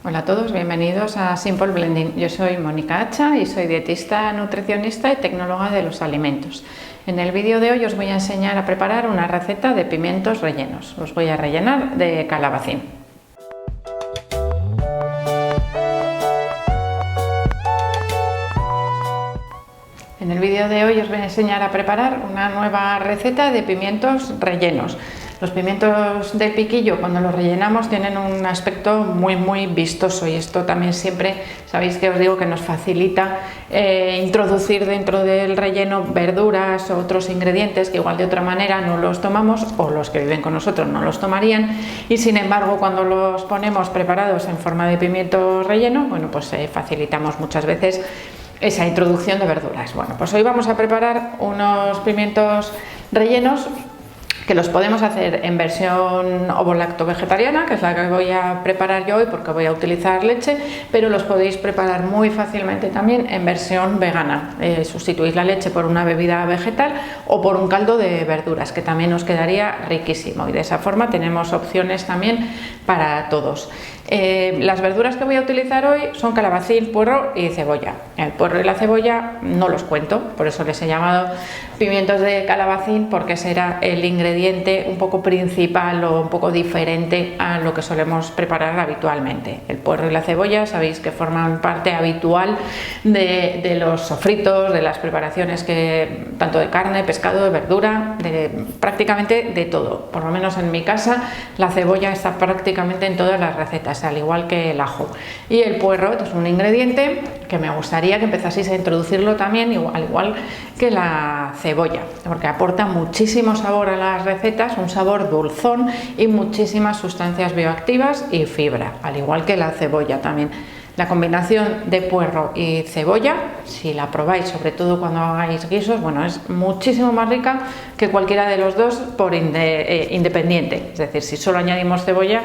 Hola a todos, bienvenidos a Simple Blending. Yo soy Mónica Hacha y soy dietista, nutricionista y tecnóloga de los alimentos. En el vídeo de hoy os voy a enseñar a preparar una receta de pimientos rellenos. Los voy a rellenar de calabacín. En el vídeo de hoy os voy a enseñar a preparar una nueva receta de pimientos rellenos. Los pimientos del piquillo, cuando los rellenamos, tienen un aspecto muy vistoso, y esto también siempre sabéis que os digo que nos facilita introducir dentro del relleno verduras o otros ingredientes que igual de otra manera no los tomamos, o los que viven con nosotros no los tomarían, y sin embargo cuando los ponemos preparados en forma de pimiento relleno, bueno, pues facilitamos muchas veces esa introducción de verduras. Bueno, pues hoy vamos a preparar unos pimientos rellenos que los podemos hacer en versión ovo-lacto vegetariana, que es la que voy a preparar yo hoy porque voy a utilizar leche, pero los podéis preparar muy fácilmente también en versión vegana. Sustituís la leche por una bebida vegetal o por un caldo de verduras, que también os quedaría riquísimo, y de esa forma tenemos opciones también para todos. Las verduras que voy a utilizar hoy son calabacín, puerro y cebolla. El puerro y la cebolla no los cuento, por eso les he llamado pimientos de calabacín, porque será el ingrediente un poco principal o un poco diferente a lo que solemos preparar habitualmente. El puerro y la cebolla sabéis que forman parte habitual de los sofritos, de las preparaciones que tanto de carne, pescado, de verdura, prácticamente de todo. Por lo menos en mi casa la cebolla está prácticamente en todas las recetas, al igual que el ajo. Y el puerro es un ingrediente que me gustaría que empezaseis a introducirlo también, al igual que la cebolla, porque aporta muchísimo sabor a las recetas, un sabor dulzón y muchísimas sustancias bioactivas y fibra, al igual que la cebolla también. La combinación de puerro y cebolla, si la probáis, sobre todo cuando hagáis guisos, bueno, es muchísimo más rica que cualquiera de los dos por independiente. Es decir, si solo añadimos cebolla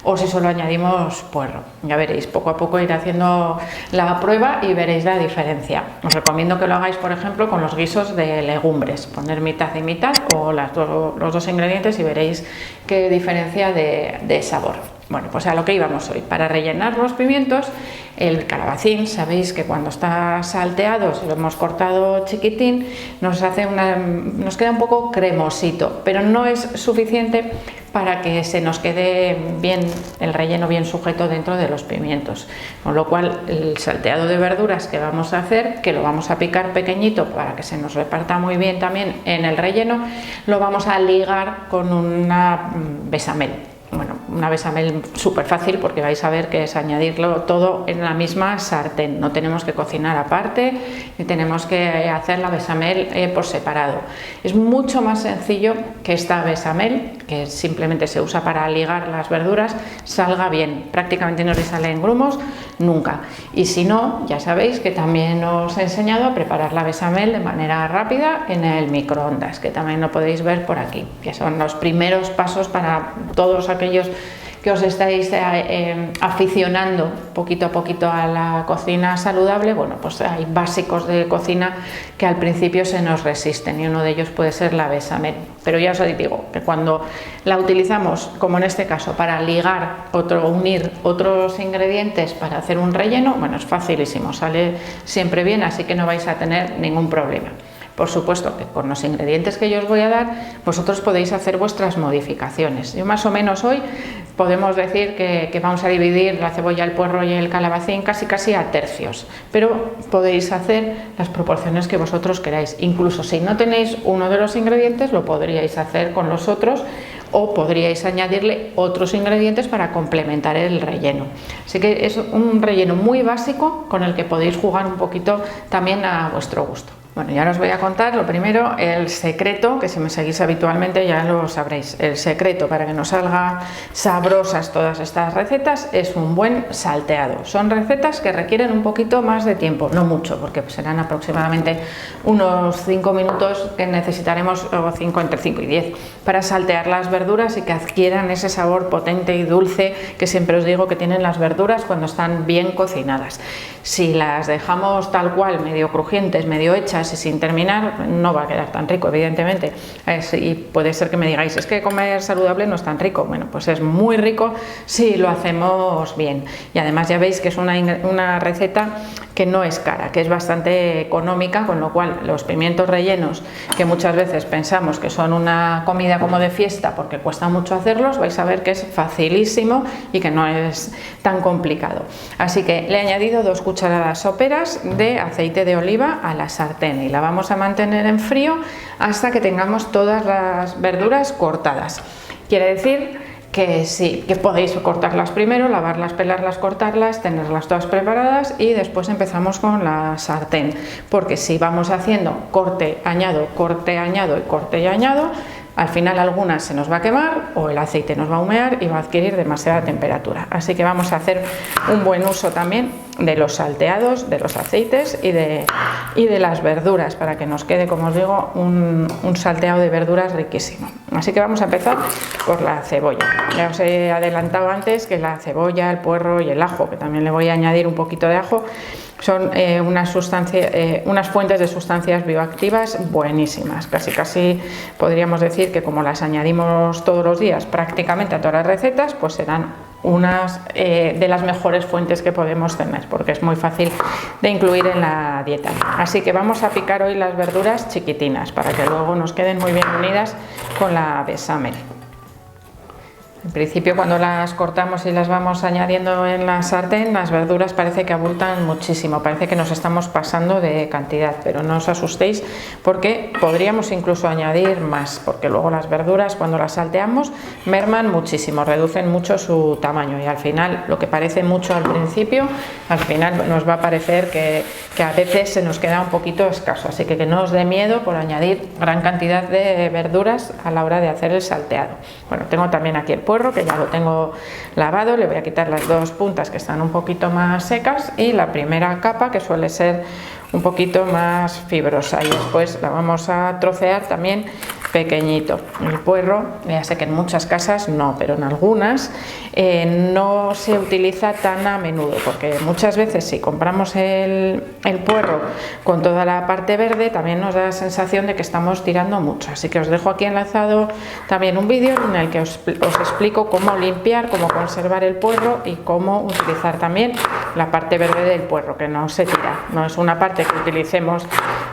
o si solo añadimos puerro. Ya veréis, poco a poco ir haciendo la prueba y veréis la diferencia. Os recomiendo que lo hagáis, por ejemplo, con los guisos de legumbres, poner mitad y mitad o los dos ingredientes y veréis qué diferencia de sabor. Bueno, pues a lo que íbamos hoy. Para rellenar los pimientos, el calabacín, sabéis que cuando está salteado, si lo hemos cortado chiquitín, nos queda un poco cremosito, pero no es suficiente para que se nos quede bien el relleno bien sujeto dentro de los pimientos. Con lo cual, el salteado de verduras que vamos a hacer, que lo vamos a picar pequeñito para que se nos reparta muy bien también en el relleno, lo vamos a ligar con una bechamel. Bueno, una bechamel súper fácil, porque vais a ver que es añadirlo todo en la misma sartén. No tenemos que cocinar aparte ni tenemos que hacer la bechamel por separado. Es mucho más sencillo que esta bechamel, que simplemente se usa para ligar las verduras, salga bien. Prácticamente no le salen grumos nunca. Y si no, ya sabéis que también os he enseñado a preparar la bechamel de manera rápida en el microondas, que también lo podéis ver por aquí, que son los primeros pasos para todos aquellos que os estáis aficionando poquito a poquito a la cocina saludable. Bueno, pues hay básicos de cocina que al principio se nos resisten, y uno de ellos puede ser la bechamel. Pero ya os digo que cuando la utilizamos, como en este caso, para ligar unir otros ingredientes para hacer un relleno, bueno, es facilísimo, sale siempre bien, así que no vais a tener ningún problema. Por supuesto que con los ingredientes que yo os voy a dar, vosotros podéis hacer vuestras modificaciones. Yo más o menos hoy podemos decir que vamos a dividir la cebolla, el puerro y el calabacín casi a tercios, pero podéis hacer las proporciones que vosotros queráis. Incluso si no tenéis uno de los ingredientes, lo podríais hacer con los otros, o podríais añadirle otros ingredientes para complementar el relleno. Así que es un relleno muy básico con el que podéis jugar un poquito también a vuestro gusto. Bueno, ya os voy a contar lo primero, el secreto, que si me seguís habitualmente ya lo sabréis. El secreto para que nos salgan sabrosas todas estas recetas es un buen salteado. Son recetas que requieren un poquito más de tiempo, no mucho, porque serán aproximadamente unos 5 minutos que necesitaremos, o entre 5 y 10, para saltear las verduras y que adquieran ese sabor potente y dulce que siempre os digo que tienen las verduras cuando están bien cocinadas. Si las dejamos tal cual, medio crujientes, medio hechas, crudas y sin terminar, no va a quedar tan rico, evidentemente. Y puede ser que me digáis, es que comer saludable no es tan rico. Bueno, pues es muy rico si lo hacemos bien. Y además ya veis que es una receta que no es cara, que es bastante económica, con lo cual los pimientos rellenos, que muchas veces pensamos que son una comida como de fiesta porque cuesta mucho hacerlos, vais a ver que es facilísimo y que no es tan complicado. Así que le he añadido 2 cucharadas soperas de aceite de oliva a la sartén y la vamos a mantener en frío hasta que tengamos todas las verduras cortadas. Quiere decir que sí, que podéis cortarlas primero, lavarlas, pelarlas, cortarlas, tenerlas todas preparadas y después empezamos con la sartén, porque si vamos haciendo corte, añado y corte y añado, al final algunas se nos va a quemar o el aceite nos va a humear y va a adquirir demasiada temperatura. Así que vamos a hacer un buen uso también de los salteados, de los aceites y de las verduras, para que nos quede, como os digo, un salteado de verduras riquísimo. Así que vamos a empezar por la cebolla. Ya os he adelantado antes que la cebolla, el puerro y el ajo, que también le voy a añadir un poquito de ajo, son unas fuentes de sustancias bioactivas buenísimas. Casi podríamos decir que como las añadimos todos los días prácticamente a todas las recetas, pues serán unas de las mejores fuentes que podemos tener, porque es muy fácil de incluir en la dieta. Así que vamos a picar hoy las verduras chiquitinas para que luego nos queden muy bien unidas con la bechamel. En principio, cuando las cortamos y las vamos añadiendo en la sartén, las verduras parece que abultan muchísimo, parece que nos estamos pasando de cantidad, pero no os asustéis porque podríamos incluso añadir más, porque luego las verduras cuando las salteamos merman muchísimo, reducen mucho su tamaño y al final lo que parece mucho al principio, al final nos va a parecer que a veces se nos queda un poquito escaso, así que no os dé miedo por añadir gran cantidad de verduras a la hora de hacer el salteado. Bueno, tengo también aquí el puerro, que ya lo tengo lavado, le voy a quitar las 2 puntas que están un poquito más secas y la primera capa, que suele ser un poquito más fibrosa, y después la vamos a trocear también pequeñito. El puerro, ya sé que en muchas casas no, pero en algunas no se utiliza tan a menudo, porque muchas veces si compramos el puerro con toda la parte verde también nos da la sensación de que estamos tirando mucho. Así que os dejo aquí enlazado también un vídeo en el que os explico cómo limpiar, cómo conservar el puerro y cómo utilizar también la parte verde del puerro, que no se tira. No es una parte que utilicemos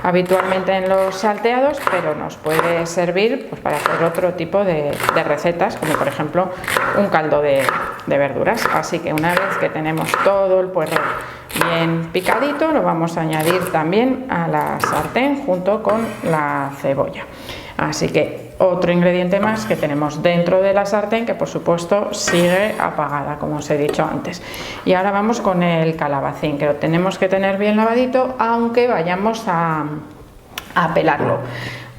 habitualmente en los salteados, pero nos puede servir pues para hacer otro tipo de recetas, como por ejemplo un caldo de verduras. Así que una vez que tenemos todo el puerro bien picadito, lo vamos a añadir también a la sartén junto con la cebolla. Así que otro ingrediente más que tenemos dentro de la sartén, que por supuesto sigue apagada, como os he dicho antes. Y ahora vamos con el calabacín, que lo tenemos que tener bien lavadito, aunque vayamos a pelarlo.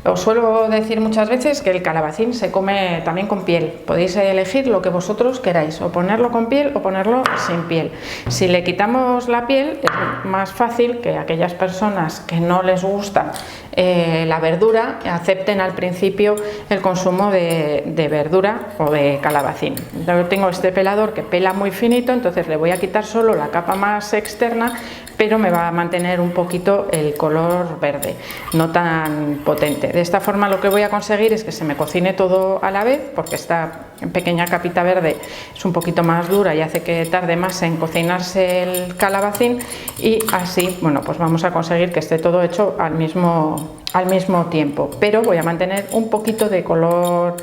Os suelo decir muchas veces que el calabacín se come también con piel. Podéis elegir lo que vosotros queráis, o ponerlo con piel o ponerlo sin piel. Si le quitamos la piel, es más fácil que aquellas personas que no les gusta la verdura acepten al principio el consumo de verdura o de calabacín. Yo tengo este pelador que pela muy finito, entonces le voy a quitar solo la capa más externa, pero me va a mantener un poquito el color verde, no tan potente. De esta forma lo que voy a conseguir es que se me cocine todo a la vez, porque esta pequeña capita verde es un poquito más dura y hace que tarde más en cocinarse el calabacín, y así, bueno, pues vamos a conseguir que esté todo hecho al mismo tiempo, pero voy a mantener un poquito de color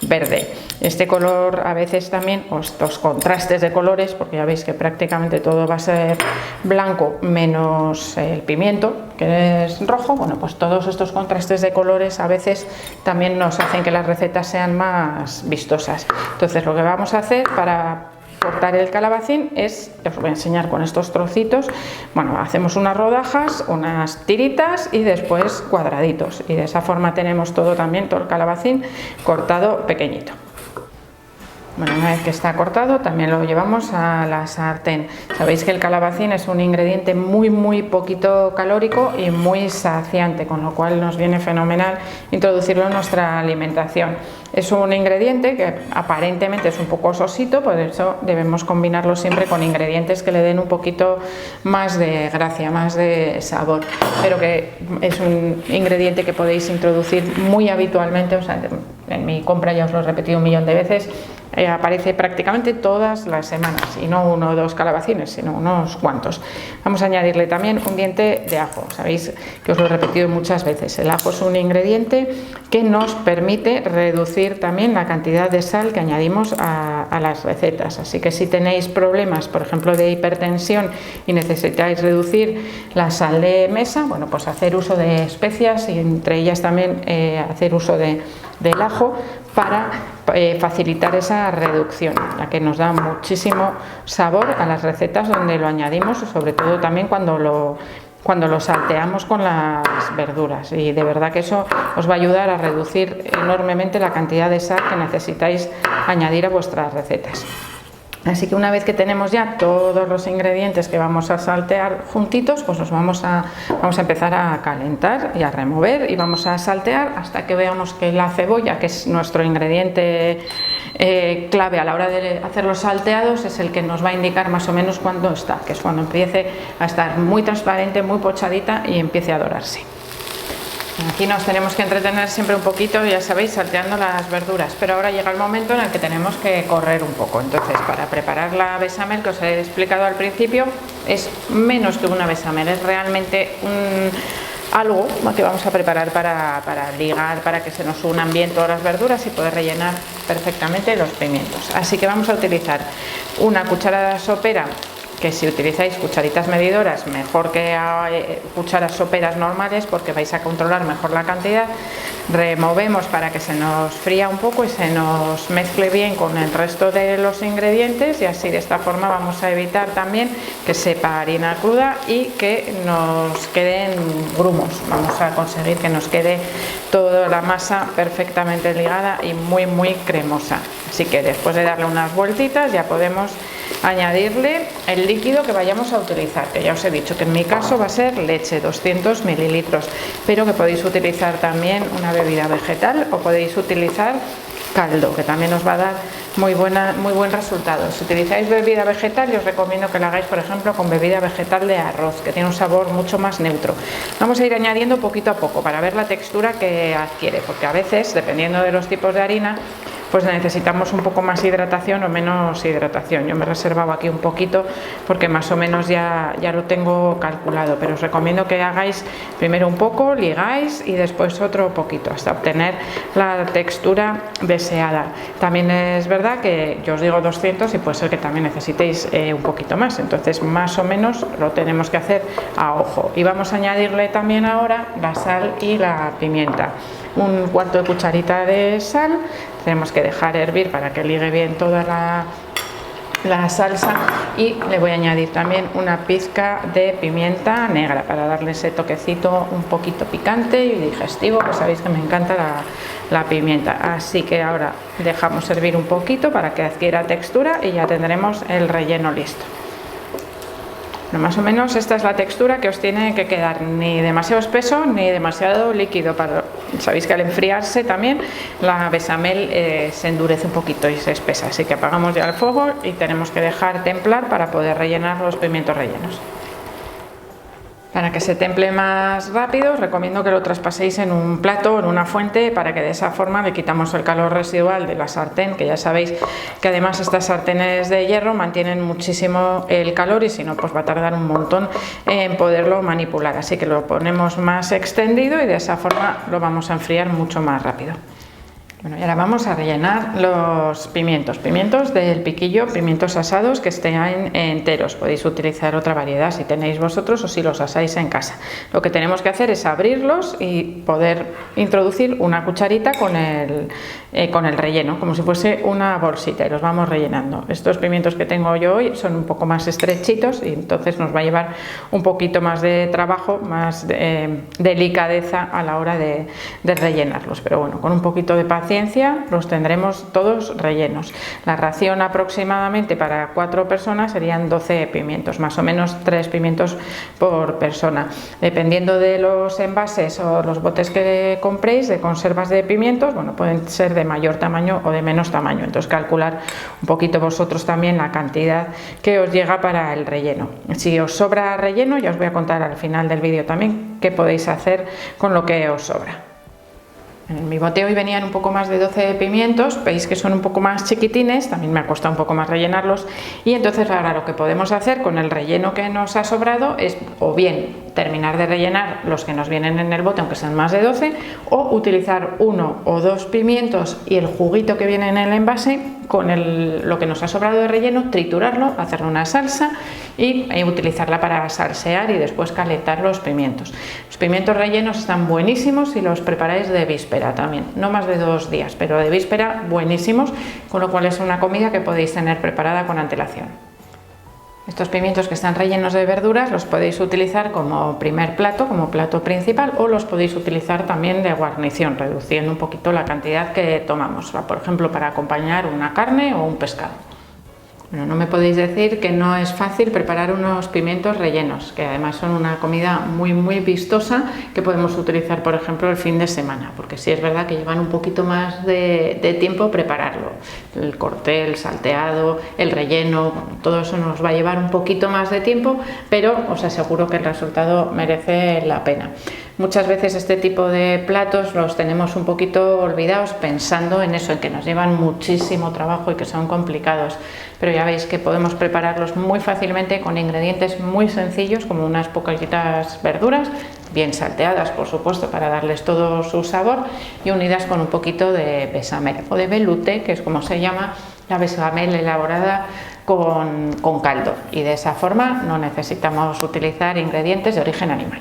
verde. Este color a veces también, estos contrastes de colores, porque ya veis que prácticamente todo va a ser blanco menos el pimiento, que es rojo. Bueno, pues todos estos contrastes de colores a veces también nos hacen que las recetas sean más vistosas. Entonces lo que vamos a hacer para cortar el calabacín es, os voy a enseñar con estos trocitos. Bueno, hacemos unas rodajas, unas tiritas y después cuadraditos, y de esa forma tenemos todo el calabacín cortado pequeñito. Bueno, una vez que está cortado también lo llevamos a la sartén. Sabéis que el calabacín es un ingrediente muy poquito calórico y muy saciante, con lo cual nos viene fenomenal introducirlo en nuestra alimentación. Es un ingrediente que aparentemente es un poco sosito, por eso debemos combinarlo siempre con ingredientes que le den un poquito más de gracia, más de sabor, pero que es un ingrediente que podéis introducir muy habitualmente. O sea, en mi compra ya os lo he repetido 1.000.000 de veces, aparece prácticamente todas las semanas, y no 1 o 2 calabacines, sino unos cuantos. Vamos a añadirle también un diente de ajo. Sabéis que os lo he repetido muchas veces, el ajo es un ingrediente que nos permite reducir también la cantidad de sal que añadimos a las recetas, así que si tenéis problemas, por ejemplo, de hipertensión y necesitáis reducir la sal de mesa, bueno, pues hacer uso de especias, y entre ellas también hacer uso del ajo para facilitar esa reducción, ya que nos da muchísimo sabor a las recetas donde lo añadimos, sobre todo también cuando lo salteamos con las verduras, y de verdad que eso os va a ayudar a reducir enormemente la cantidad de sal que necesitáis añadir a vuestras recetas. Así que una vez que tenemos ya todos los ingredientes que vamos a saltear juntitos, pues los vamos a empezar a calentar y a remover, y vamos a saltear hasta que veamos que la cebolla, que es nuestro ingrediente clave a la hora de hacer los salteados, es el que nos va a indicar más o menos cuándo está, que es cuando empiece a estar muy transparente, muy pochadita y empiece a dorarse. Aquí nos tenemos que entretener siempre un poquito, ya sabéis, salteando las verduras, pero ahora llega el momento en el que tenemos que correr un poco. Entonces, para preparar la bechamel que os he explicado al principio, es menos que una bechamel, es realmente algo que vamos a preparar para ligar, para que se nos unan bien todas las verduras y poder rellenar perfectamente los pimientos. Así que vamos a utilizar una cucharada sopera, que si utilizáis cucharitas medidoras, mejor que cucharas soperas normales, porque vais a controlar mejor la cantidad. Removemos para que se nos fría un poco y se nos mezcle bien con el resto de los ingredientes, y así de esta forma vamos a evitar también que sepa harina cruda y que nos queden grumos. Vamos a conseguir que nos quede toda la masa perfectamente ligada y muy cremosa. Así que después de darle unas vueltitas ya podemos añadirle el líquido que vayamos a utilizar, que ya os he dicho que en mi caso va a ser leche, 200 mililitros, pero que podéis utilizar también una bebida vegetal, o podéis utilizar caldo, que también os va a dar muy buen resultado. Si utilizáis bebida vegetal, yo os recomiendo que la hagáis, por ejemplo, con bebida vegetal de arroz, que tiene un sabor mucho más neutro. Vamos a ir añadiendo poquito a poco para ver la textura que adquiere, porque a veces, dependiendo de los tipos de harina, pues necesitamos un poco más hidratación o menos hidratación. Yo me he reservado aquí un poquito porque más o menos ya lo tengo calculado, pero os recomiendo que hagáis primero un poco, ligáis, y después otro poquito hasta obtener la textura deseada. También es verdad que yo os digo 200 y puede ser que también necesitéis un poquito más, entonces más o menos lo tenemos que hacer a ojo. Y vamos a añadirle también ahora la sal y la pimienta. Un cuarto de cucharita de sal, tenemos que dejar hervir para que ligue bien toda la salsa, y le voy a añadir también una pizca de pimienta negra para darle ese toquecito un poquito picante y digestivo, que sabéis que me encanta la pimienta. Así que ahora dejamos hervir un poquito para que adquiera textura y ya tendremos el relleno listo. Bueno, más o menos esta es la textura que os tiene que quedar, ni demasiado espeso ni demasiado líquido. Sabéis que al enfriarse también la bechamel se endurece un poquito y se espesa, así que apagamos ya el fuego y tenemos que dejar templar para poder rellenar los pimientos rellenos. Para que se temple más rápido, os recomiendo que lo traspaséis en un plato o en una fuente, para que de esa forma le quitamos el calor residual de la sartén, que ya sabéis que además estas sartenes de hierro mantienen muchísimo el calor, y si no, pues va a tardar un montón en poderlo manipular. Así que lo ponemos más extendido y de esa forma lo vamos a enfriar mucho más rápido. Bueno, y ahora vamos a rellenar los pimientos del piquillo, pimientos asados que estén enteros. Podéis utilizar otra variedad si tenéis vosotros o si los asáis en casa. Lo que tenemos que hacer es abrirlos y poder introducir una cucharita con el relleno, como si fuese una bolsita, y los vamos rellenando. Estos pimientos que tengo yo hoy son un poco más estrechitos, y entonces nos va a llevar un poquito más de trabajo, más de delicadeza a la hora de rellenarlos, pero bueno, con un poquito de paciencia paciencia los tendremos todos rellenos. La ración aproximadamente para 4 personas serían 12 pimientos, más o menos 3 pimientos por persona. Dependiendo de los envases o los botes que compréis de conservas de pimientos, bueno, pueden ser de mayor tamaño o de menos tamaño, entonces calcular un poquito vosotros también la cantidad que os llega para el relleno. Si os sobra relleno, ya os voy a contar al final del vídeo también qué podéis hacer con lo que os sobra. En mi bote hoy venían un poco más de 12 pimientos, veis que son un poco más chiquitines, también me ha costado un poco más rellenarlos, y entonces ahora lo que podemos hacer con el relleno que nos ha sobrado es o bien terminar de rellenar los que nos vienen en el bote, aunque sean más de 12, o utilizar 1 o 2 pimientos y el juguito que viene en el envase con lo que nos ha sobrado de relleno, triturarlo, hacerle una salsa y utilizarla para salsear y después calentar los pimientos. Los pimientos rellenos están buenísimos si los preparáis de víspera también, no más de 2 días, pero de víspera buenísimos, con lo cual es una comida que podéis tener preparada con antelación. Estos pimientos que están rellenos de verduras los podéis utilizar como primer plato, como plato principal, o los podéis utilizar también de guarnición, reduciendo un poquito la cantidad que tomamos, por ejemplo, para acompañar una carne o un pescado. Bueno, no me podéis decir que no es fácil preparar unos pimientos rellenos, que además son una comida muy vistosa que podemos utilizar, por ejemplo, el fin de semana, porque sí es verdad que llevan un poquito más de tiempo prepararlo. El corte, el salteado, el relleno, bueno, todo eso nos va a llevar un poquito más de tiempo, pero os aseguro que el resultado merece la pena. Muchas veces este tipo de platos los tenemos un poquito olvidados pensando en eso, en que nos llevan muchísimo trabajo y que son complicados, pero ya veis que podemos prepararlos muy fácilmente con ingredientes muy sencillos, como unas poquitas verduras, bien salteadas por supuesto para darles todo su sabor, y unidas con un poquito de bechamel o de veloute, que es como se llama la bechamel elaborada con caldo, y de esa forma no necesitamos utilizar ingredientes de origen animal.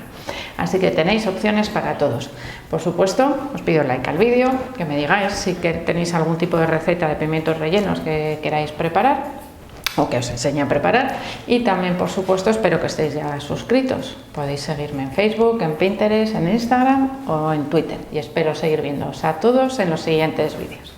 Así que tenéis opciones para todos. Por supuesto, os pido like al vídeo, que me digáis si tenéis algún tipo de receta de pimientos rellenos que queráis preparar o que os enseñe a preparar, y también por supuesto espero que estéis ya suscritos. Podéis seguirme en Facebook, en Pinterest, en Instagram o en Twitter, y espero seguir viéndoos a todos en los siguientes vídeos.